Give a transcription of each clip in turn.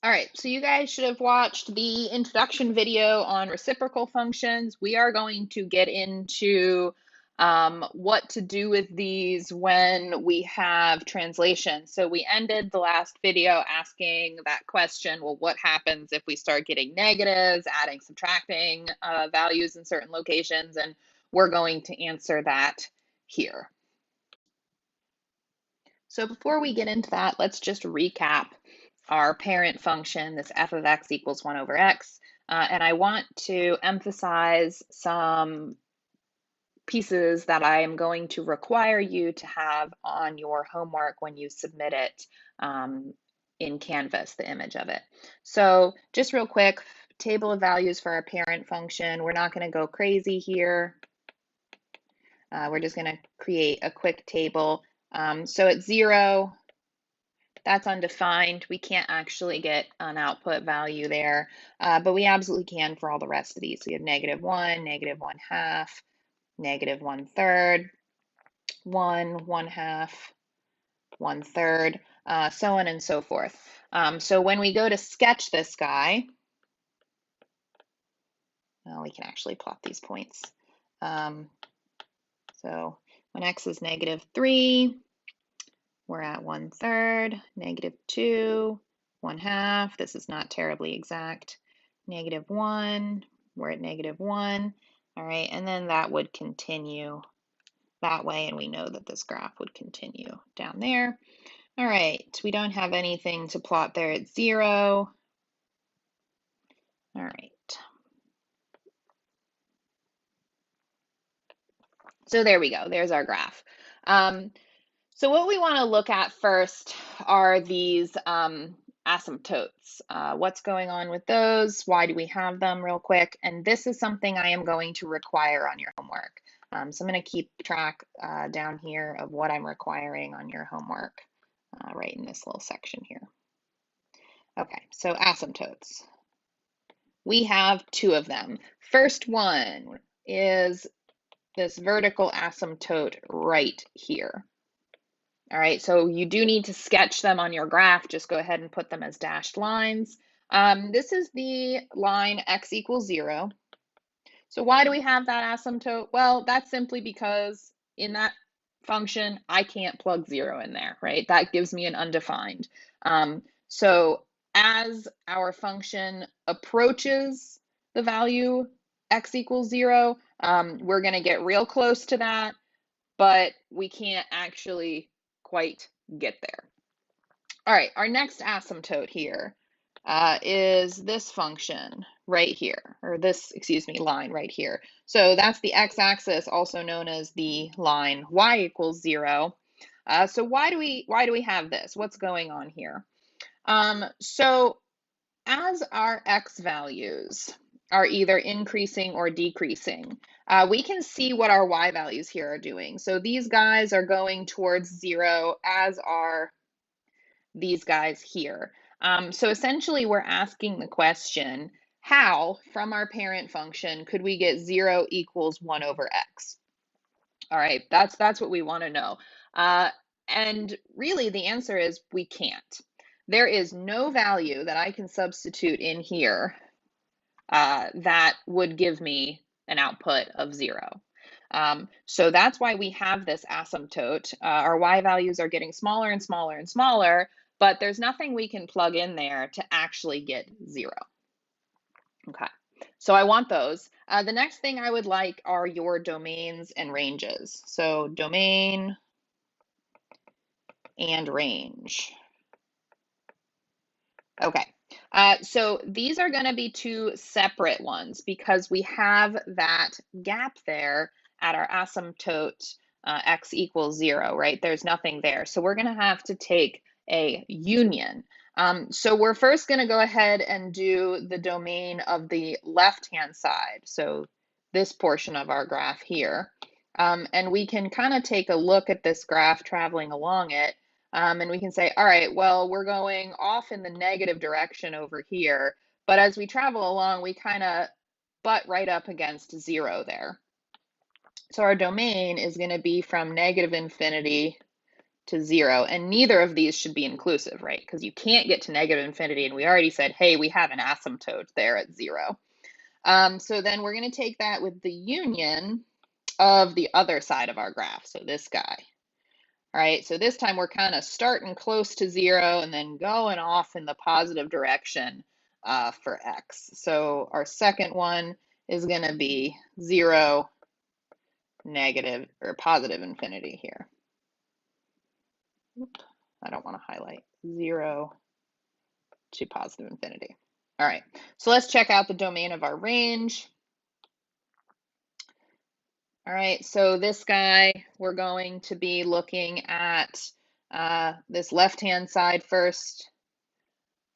All right, so you guys should have watched the introduction video on reciprocal functions. We are going to get into what to do with these when we have translation. So we ended the last video asking that question, well, what happens if we start getting negatives, adding, subtracting values in certain locations? And we're going to answer that here. So before we get into that, let's just recap our parent function, this f of x equals 1 over x. And I want to emphasize some pieces that I am going to require you to have on your homework when you submit it in Canvas, the image of it. So just real quick, table of values for our parent function. We're not going to go crazy here. We're just going to create a quick table. So at 0, that's undefined. We can't actually get an output value there, but we absolutely can for all the rest of these. We have -1, -1/2, -1/3, 1, 1/2, 1/3, so on and so forth. So when we go to sketch this guy, well, we can actually plot these points. So when x is -3, we're at 1/3, -2, 1/2. This is not terribly exact. -1, we're at -1. All right, and then that would continue that way, and we know that this graph would continue down there. All right, we don't have anything to plot there at 0. All right. So there we go. There's our graph. So what we want to look at first are these asymptotes. What's going on with those? Why do we have them real quick? And this is something I am going to require on your homework. So I'm going to keep track down here of what I'm requiring on your homework right in this little section here. Okay, so asymptotes. We have 2 of them. First one is this vertical asymptote right here. All right, so you do need to sketch them on your graph. Just go ahead and put them as dashed lines. This is the line x equals 0. So why do we have that asymptote? Well, that's simply because in that function, I can't plug 0 in there, right? That gives me an undefined. So as our function approaches the value x equals 0, we're going to get real close to that, but we can't actually quite get there. All right, our next asymptote here is this function right here, or this, excuse me, line right here. So that's the x-axis, also known as the line y equals 0. So why do we have this? What's going on here? So as our x values are either increasing or decreasing, we can see what our y values here are doing. So these guys are going towards 0, as are these guys here. So essentially, we're asking the question, how, from our parent function, could we get 0 equals 1 over x? All right, that's what we want to know. And really, the answer is we can't. There is no value that I can substitute in here that would give me an output of 0. So that's why we have this asymptote. Our y values are getting smaller and smaller and smaller, but there's nothing we can plug in there to actually get 0. Okay, so I want those. The next thing I would like are your domains and ranges. So domain and range. Okay. So these are going to be 2 separate ones because we have that gap there at our asymptote x equals 0, right? There's nothing there. So we're going to have to take a union. So we're first going to go ahead and do the domain of the left-hand side. So this portion of our graph here. And we can kind of take a look at this graph traveling along it. And we can say, all right, well, we're going off in the negative direction over here, but as we travel along, we kind of butt right up against 0 there. So our domain is going to be from -infinity to 0, and neither of these should be inclusive, right? Because you can't get to negative infinity, and we already said, hey, we have an asymptote there at 0. So then we're going to take that with the union of the other side of our graph, so this guy. All right, so this time we're kind of starting close to 0 and then going off in the positive direction for x. So our second one is going to be 0, negative, or positive infinity here. Oops, I don't want to highlight 0 to positive infinity. All right, so let's check out the domain of our range. All right, so this guy, we're going to be looking at this left-hand side first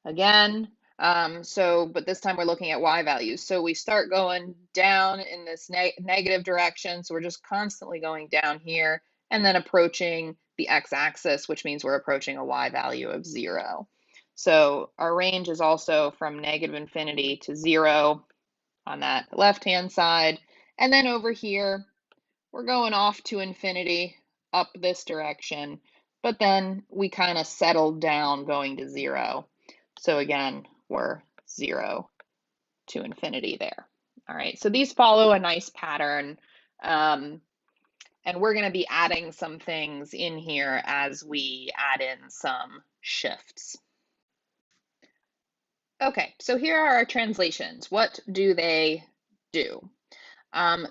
again. But this time we're looking at y values. So we start going down in this negative direction. So we're just constantly going down here and then approaching the x-axis, which means we're approaching a y value of 0. So our range is also from negative infinity to 0 on that left-hand side. And then over here, we're going off to infinity up this direction, but then we kind of settled down going to 0. So again, we're 0 to infinity there. All right, so these follow a nice pattern, and we're going to be adding some things in here as we add in some shifts. Okay, so here are our translations. What do they do?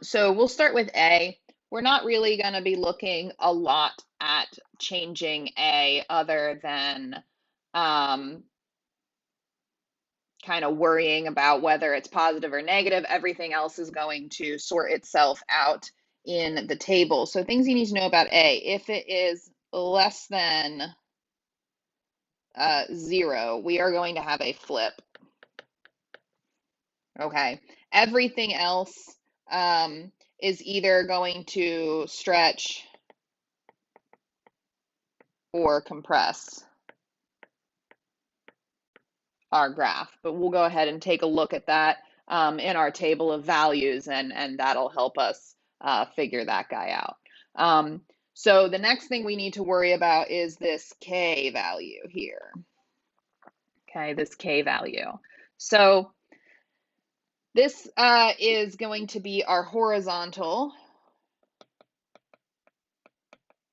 So we'll start with A. We're not really going to be looking a lot at changing A other than kind of worrying about whether it's positive or negative. Everything else is going to sort itself out in the table. So things you need to know about A, if it is less than 0, we are going to have a flip. Okay, everything else is either going to stretch or compress our graph, but we'll go ahead and take a look at that in our table of values, and that'll help us figure that guy out. So the next thing we need to worry about is this k value here. Okay, this k value. So this is going to be our horizontal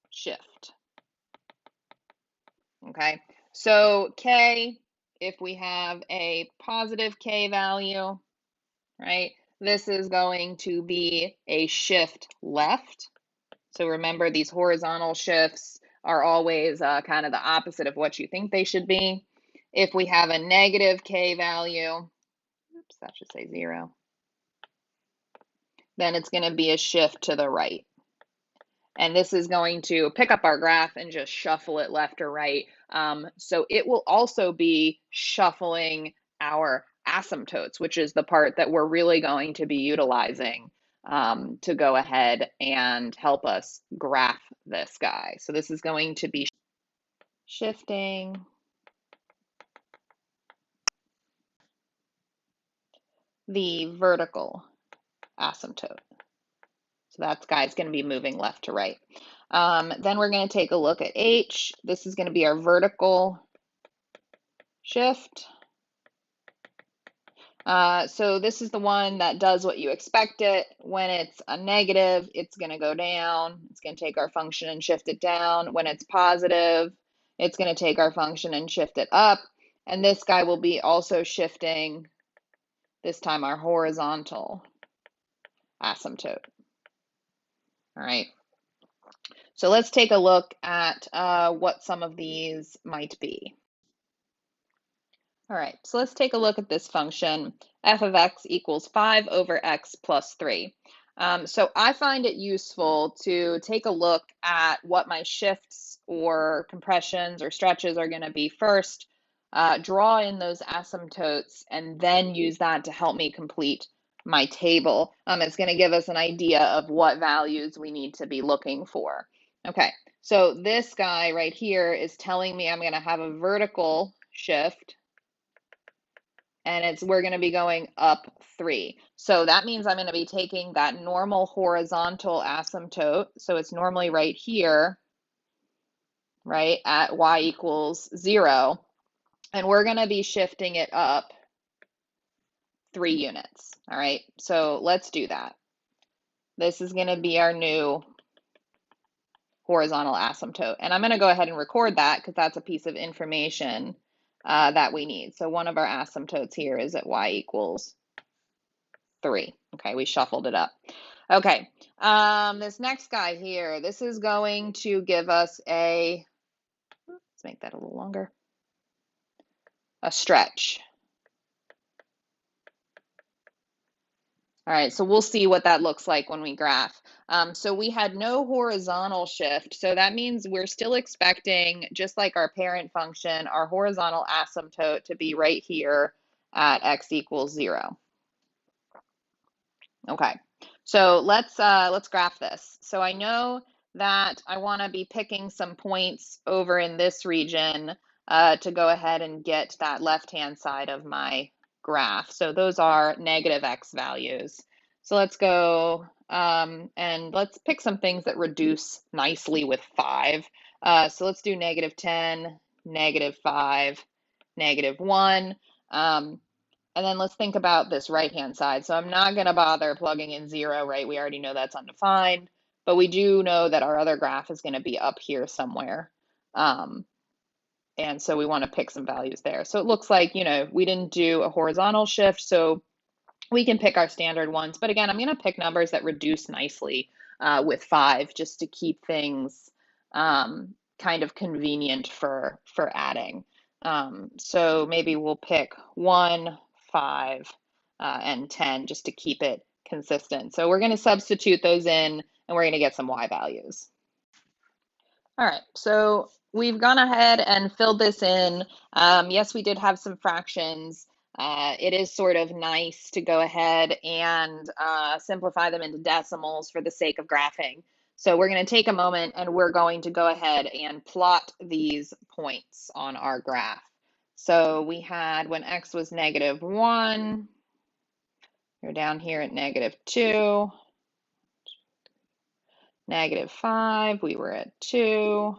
shift. Okay, so k, if we have a positive k value, right, this is going to be a shift left. So remember, these horizontal shifts are always kind of the opposite of what you think they should be. If we have a negative k value, oops, that should say 0, then it's going to be a shift to the right. And this is going to pick up our graph and just shuffle it left or right. So it will also be shuffling our asymptotes, which is the part that we're really going to be utilizing to go ahead and help us graph this guy. So this is going to be shifting the vertical asymptote. So that guy's going to be moving left to right. Then we're going to take a look at H. This is going to be our vertical shift. So this is the one that does what you expect it. When it's a negative, it's going to go down. It's going to take our function and shift it down. When it's positive, it's going to take our function and shift it up. And this guy will be also shifting, this time our horizontal asymptote. All right. So let's take a look at what some of these might be. All right, so let's take a look at this function, f of x equals 5 over x plus 3. So I find it useful to take a look at what my shifts or compressions or stretches are going to be first, draw in those asymptotes, and then use that to help me complete my table. It's going to give us an idea of what values we need to be looking for. Okay, so this guy right here is telling me I'm going to have a vertical shift, and we're going to be going up 3. So that means I'm going to be taking that normal horizontal asymptote, so it's normally right here, right, at y equals 0. And we're going to be shifting it up 3 units. All right, so let's do that. This is going to be our new horizontal asymptote. And I'm going to go ahead and record that because that's a piece of information that we need. So one of our asymptotes here is at y equals 3. Okay, we shuffled it up. Okay, this next guy here, this is going to give us let's make that a little longer, a stretch. All right, so we'll see what that looks like when we graph. So we had no horizontal shift, so that means we're still expecting, just like our parent function, our horizontal asymptote to be right here at x equals 0. Okay, so let's graph this. So I know that I want to be picking some points over in this region to go ahead and get that left-hand side of my graph. So those are negative x values. So let's go and let's pick some things that reduce nicely with 5. So let's do -10, -5, -1. And then let's think about this right-hand side. So I'm not going to bother plugging in 0, right? We already know that's undefined, but we do know that our other graph is going to be up here somewhere. And so we want to pick some values there. So it looks like, we didn't do a horizontal shift, so we can pick our standard ones. But again, I'm going to pick numbers that reduce nicely with 5 just to keep things kind of convenient for adding. So maybe we'll pick 1, 5, and 10 just to keep it consistent. So we're going to substitute those in and we're going to get some y values. All right, so we've gone ahead and filled this in. Yes, we did have some fractions. It is sort of nice to go ahead and simplify them into decimals for the sake of graphing. So we're going to take a moment and we're going to go ahead and plot these points on our graph. So we had when x was -1, we're down here at -2, -5, we were at 2,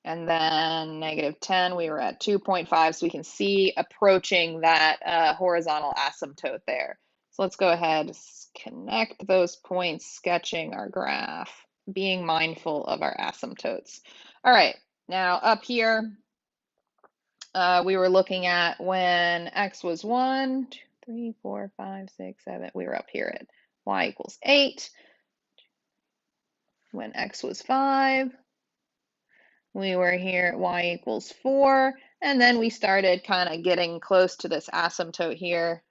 and then -10, we were at 2.5, so we can see approaching that horizontal asymptote there. So let's go ahead, connect those points, sketching our graph, being mindful of our asymptotes. All right, now up here, we were looking at when x was 1, 2, 3, 4, 5, 6, 7, we were up here at y equals 8. When x was 5, we were here at y equals 4, and then we started kind of getting close to this asymptote here.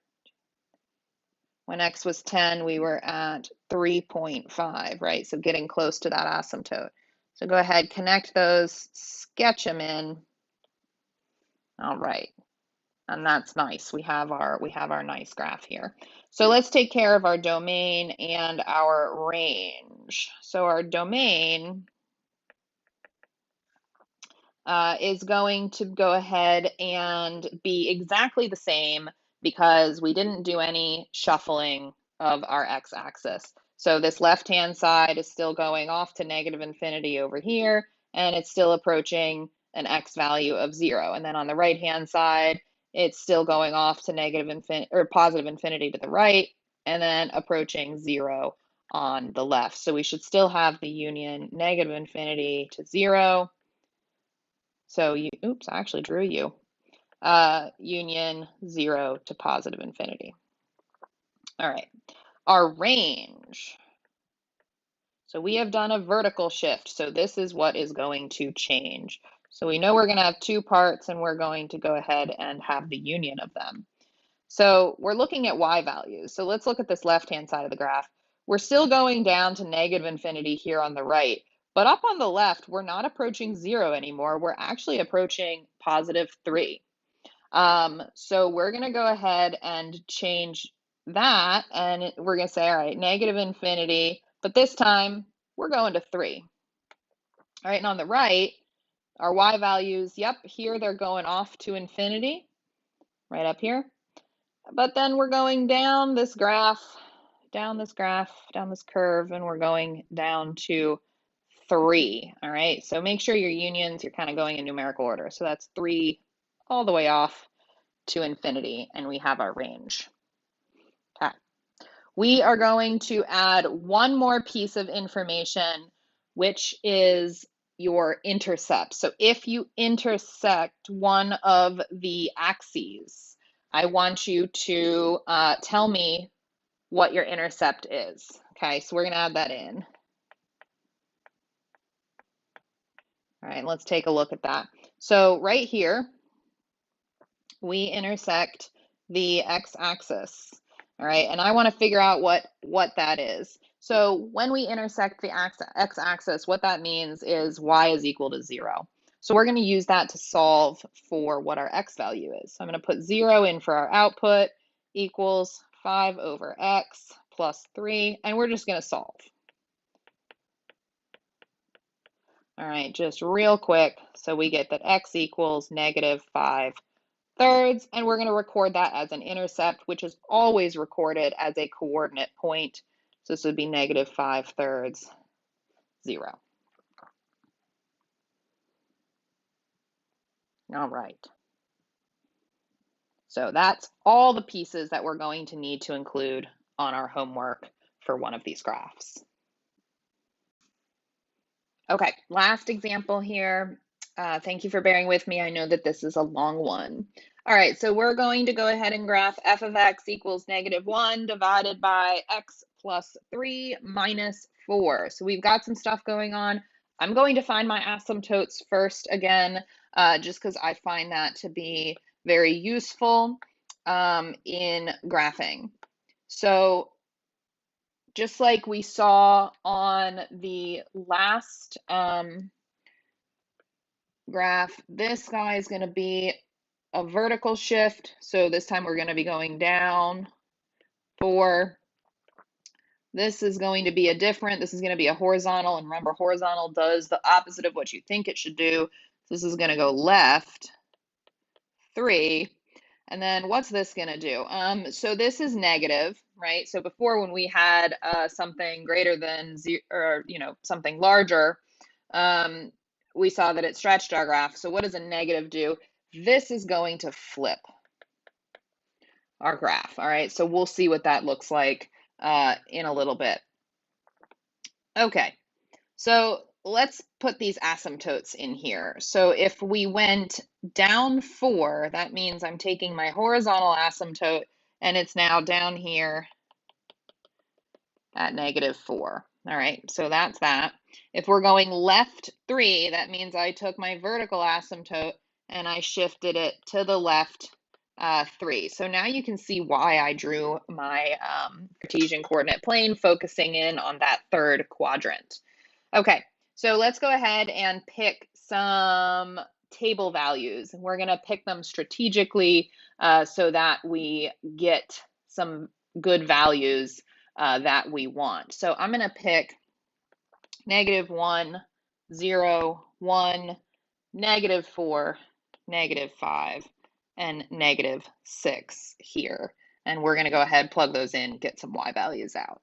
When x was 10, we were at 3.5, right? So getting close to that asymptote. So go ahead, connect those, sketch them in. All right, and that's nice. We have our nice graph here. So let's take care of our domain and our range. So our domain is going to go ahead and be exactly the same because we didn't do any shuffling of our x-axis. So this left-hand side is still going off to -infinity over here, and it's still approaching an x value of 0. And then on the right-hand side, it's still going off to positive infinity to the right, and then approaching 0 on the left. So we should still have the union -infinity to 0. So oops, I actually drew you. Union 0 to positive infinity. All right, our range. So we have done a vertical shift. So this is what is going to change. So we know we're going to have 2 parts and we're going to go ahead and have the union of them. So we're looking at y values. So let's look at this left-hand side of the graph. We're still going down to -infinity here on the right. But up on the left, we're not approaching 0 anymore. We're actually approaching +3. So we're going to go ahead and change that. And we're going to say, all right, -infinity. But this time, we're going to 3. All right, and on the right, our y values, yep, here they're going off to infinity, right up here. But then we're going down this graph, down this curve, and we're going down to 3. All right, so make sure your unions, you're kind of going in numerical order. So that's 3 all the way off to infinity, and we have our range. Okay. We are going to add one more piece of information, which is your intercept. So if you intersect one of the axes, I want you to tell me what your intercept is. Okay, so we're going to add that in. All right, let's take a look at that. So right here, we intersect the x-axis. All right, and I want to figure out what that is. So when we intersect the x-axis, what that means is y is equal to 0. So we're going to use that to solve for what our x value is. So I'm going to put 0 in for our output equals 5 over x plus 3, and we're just going to solve. All right, just real quick. So we get that x equals -5 thirds, and we're going to record that as an intercept, which is always recorded as a coordinate point. So this would be -5 thirds, 0. All right. So that's all the pieces that we're going to need to include on our homework for one of these graphs. Okay, last example here. Thank you for bearing with me. I know that this is a long one. All right, so we're going to go ahead and graph f of x equals -1 divided by x plus 3 minus 4. So we've got some stuff going on. I'm going to find my asymptotes first again, just because I find that to be very useful in graphing. So just like we saw on the last graph, this guy is going to be a vertical shift. So this time we're going to be going down 4. This is going to be this is going to be a horizontal. And remember, horizontal does the opposite of what you think it should do. This is going to go left 3. And then what's this going to do? So this is negative, right? So before, when we had something greater than 0, or something larger, we saw that it stretched our graph. So what does a negative do? This is going to flip our graph. All right, so we'll see what that looks like in a little bit. Okay, so let's put these asymptotes in here. So if we went down 4, that means I'm taking my horizontal asymptote and it's now down here at -4. All right, so that's that. If we're going left 3, that means I took my vertical asymptote and I shifted it to the left 3. So now you can see why I drew my Cartesian coordinate plane, focusing in on that third quadrant. Okay, so let's go ahead and pick some table values. We're going to pick them strategically so that we get some good values that we want. So I'm going to pick -1, 0, 1, -4, -5, and -6 here. And we're going to go ahead, plug those in, get some y values out.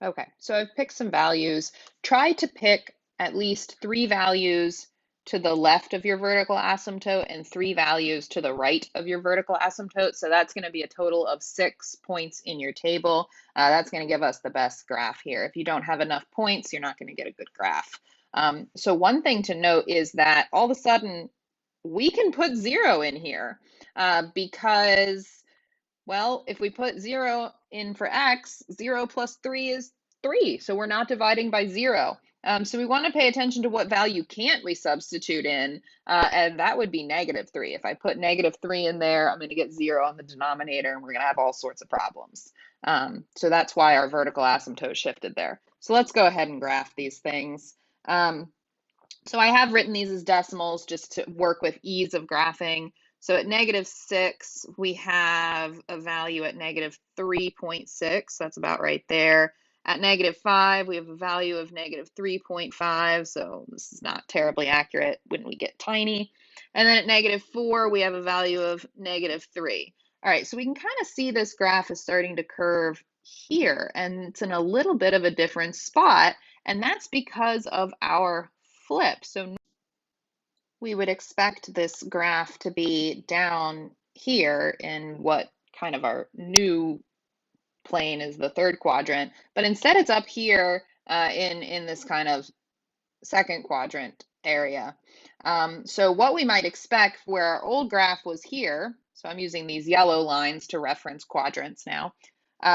Okay, so I've picked some values. Try to pick at least 3 values to the left of your vertical asymptote and 3 values to the right of your vertical asymptote. So that's going to be a total of 6 points in your table. That's going to give us the best graph here. If you don't have enough points, you're not going to get a good graph. So one thing to note is that all of a sudden we can put 0 in here because, well, if we put 0 in for x, 0 plus 3 is 3. So we're not dividing by 0. So we want to pay attention to what value can't we substitute in, and that would be -3. If I put -3 in there, I'm going to get 0 on the denominator, and we're going to have all sorts of problems. So that's why our vertical asymptote shifted there. So let's go ahead and graph these things. So I have written these as decimals just to work with ease of graphing. So at -6, we have a value at -3.6. That's about right there. At -5, we have a value of -3.5. So this is not terribly accurate when we get tiny. And then at -4, we have a value of -3. All right, so we can kind of see this graph is starting to curve here, and it's in a little bit of a different spot And that's because of our flip. So we would expect this graph to be down here in what kind of our new plane is the third quadrant, but instead it's up here in this kind of second quadrant area. So what we might expect where our old graph was here, so I'm using these yellow lines to reference quadrants now,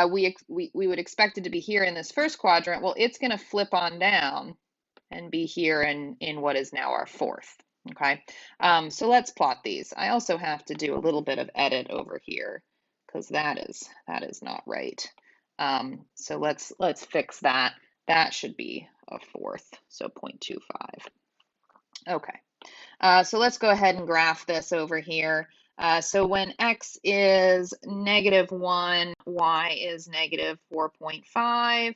we would expect it to be here in this first quadrant. Well, it's going to flip on down and be here in what is now our fourth. Okay, so let's plot these. I also have to do a little bit of edit over here because that is not right. So let's fix that. That should be a fourth, so 0.25. Okay, so let's go ahead and graph this over here. So when x is -1, y is -4.5.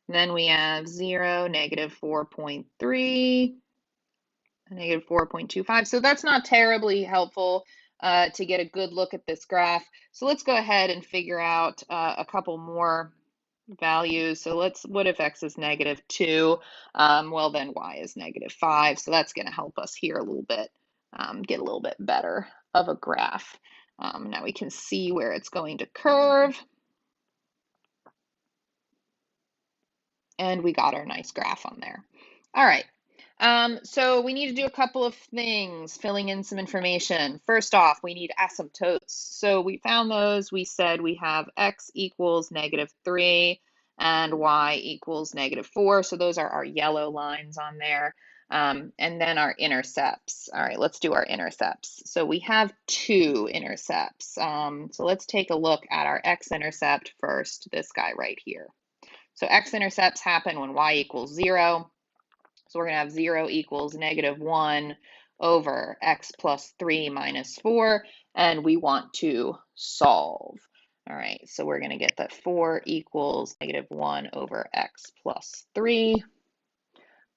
Then we have 0, -4.3, -4.25. So that's not terribly helpful to get a good look at this graph. So let's go ahead and figure out a couple more values. So what if x is -2? Well, then y is -5. So that's going to help us here a little bit, get a little bit better of a graph. Now we can see where it's going to curve. And we got our nice graph on there. All right. So we need to do a couple of things, filling in some information. First off, we need asymptotes. So we found those. We said we have x equals -3 and y equals -4. So those are our yellow lines on there. And then our intercepts. All right, let's do our intercepts. So we have two intercepts. So let's take a look at our x-intercept first, this guy right here. So x-intercepts happen when y equals 0. So we're going to have 0 equals -1 over x plus 3 minus 4, and we want to solve. All right, so we're going to get that 4 equals -1 over x plus 3.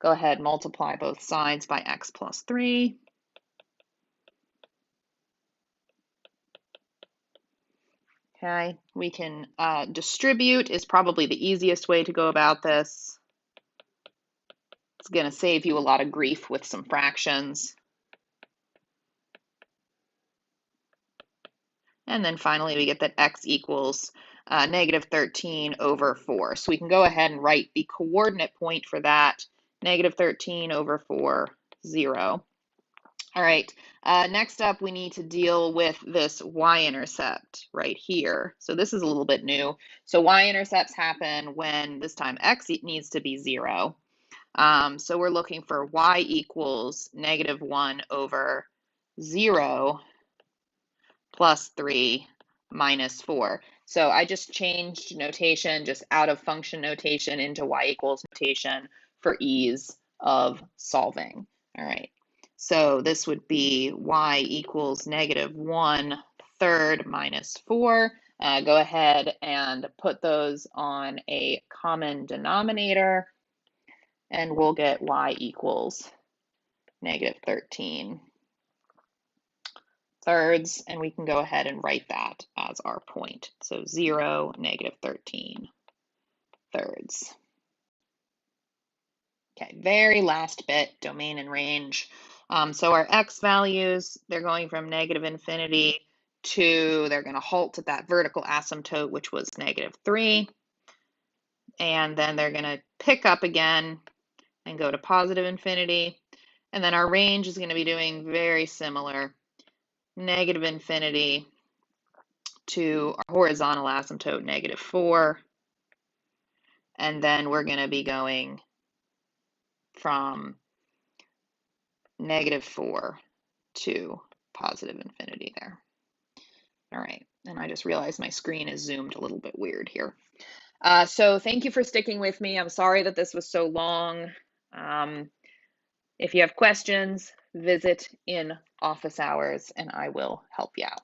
Go ahead, multiply both sides by x plus 3. Okay, we can distribute is probably the easiest way to go about this. It's going to save you a lot of grief with some fractions. And then finally, we get that x equals -13 over 4. So we can go ahead and write the coordinate point for that, -13 over 4, 0. All right, next up, we need to deal with this y-intercept right here. So this is a little bit new. So y-intercepts happen when this time x needs to be 0. So we're looking for y equals -1 over 0 plus 3 minus 4. So I just changed notation, just out of function notation into y equals notation for ease of solving. All right, so this would be y equals -1/3 minus 4. Go ahead and put those on a common denominator, and we'll get y equals -13 thirds, and we can go ahead and write that as our point. So 0, -13 thirds. Okay, very last bit, domain and range. So our x values, they're going from -infinity to, they're going to halt at that vertical asymptote, which was -3. And then they're going to pick up again and go to +infinity. And then our range is going to be doing very similar, -infinity to our horizontal asymptote, -4. And then we're going to be going from -4 to +infinity there. All right, and I just realized my screen is zoomed a little bit weird here. So thank you for sticking with me. I'm sorry that this was so long. If you have questions, visit in office hours and I will help you out.